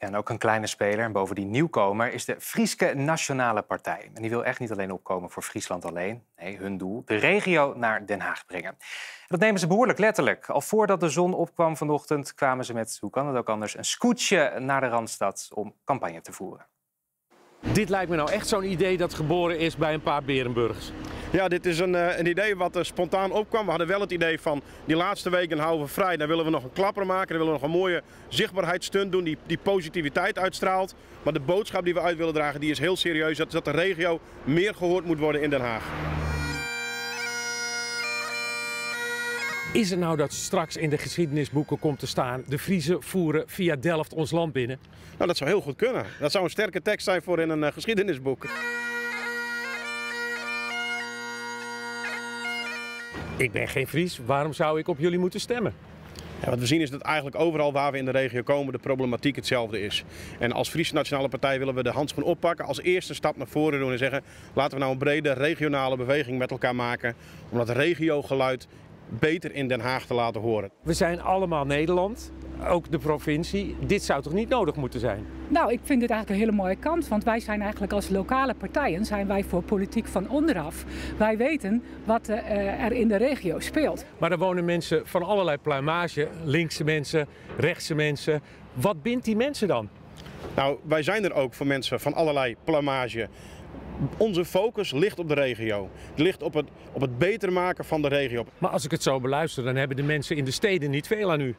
En ook een kleine speler en bovendien nieuwkomer is de Frieske Nationale Partij. En die wil echt niet alleen opkomen voor Friesland alleen. Nee, hun doel, de regio naar Den Haag brengen. En dat nemen ze behoorlijk letterlijk. Al voordat de zon opkwam vanochtend kwamen ze met, hoe kan het ook anders, een scootje naar de Randstad om campagne te voeren. Dit lijkt me nou echt zo'n idee dat geboren is bij een paar Berenburgers. Ja, dit is een idee wat spontaan opkwam. We hadden wel het idee van die laatste weken houden we vrij. Dan willen we nog een klapper maken. Dan willen we nog een mooie zichtbaarheidsstunt doen die positiviteit uitstraalt. Maar de boodschap die we uit willen dragen die is heel serieus. Dat is dat de regio meer gehoord moet worden in Den Haag. Is het nou dat straks in de geschiedenisboeken komt te staan: de Friezen voeren via Delft ons land binnen? Nou, dat zou heel goed kunnen. Dat zou een sterke tekst zijn voor in een geschiedenisboek. Ik ben geen Fries, waarom zou ik op jullie moeten stemmen? Ja, wat we zien is dat eigenlijk overal waar we in de regio komen de problematiek hetzelfde is. En als Friese Nationale Partij willen we de handschoen oppakken, als eerste stap naar voren doen en zeggen: laten we nou een brede regionale beweging met elkaar maken om dat regiogeluid beter in Den Haag te laten horen. We zijn allemaal Nederland, ook de provincie. Dit zou toch niet nodig moeten zijn? Nou, ik vind dit eigenlijk een hele mooie kans, want wij zijn eigenlijk als lokale partijen zijn wij voor politiek van onderaf. Wij weten wat er in de regio speelt. Maar er wonen mensen van allerlei pluimage, linkse mensen, rechtse mensen. Wat bindt die mensen dan? Nou, wij zijn er ook voor mensen van allerlei pluimage. Onze focus ligt op de regio. Het ligt op het beter maken van de regio. Maar als ik het zo beluister, dan hebben de mensen in de steden niet veel aan u.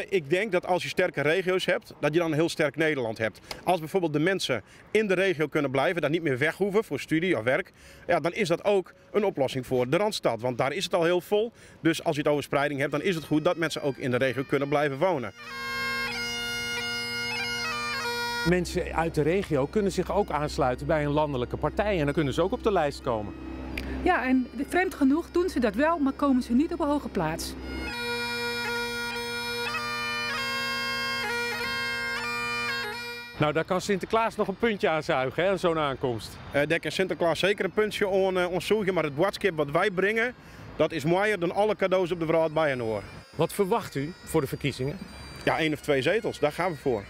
Ik denk dat als je sterke regio's hebt, dat je dan een heel sterk Nederland hebt. Als bijvoorbeeld de mensen in de regio kunnen blijven, daar niet meer weg hoeven voor studie of werk, ja, dan is dat ook een oplossing voor de Randstad. Want daar is het al heel vol. Dus als je het over spreiding hebt, dan is het goed dat mensen ook in de regio kunnen blijven wonen. Mensen uit de regio kunnen zich ook aansluiten bij een landelijke partij en dan kunnen ze ook op de lijst komen. Ja, en vreemd genoeg doen ze dat wel, maar komen ze niet op een hoge plaats. Nou, daar kan Sinterklaas nog een puntje aan zuigen, hè, zo'n aankomst. Daar kan Sinterklaas zeker een puntje aan zoeken, maar het boodschap wat wij brengen, dat is mooier dan alle cadeaus op de wereld bij hen hoor. Wat verwacht u voor de verkiezingen? Ja, 1 of 2 zetels, daar gaan we voor.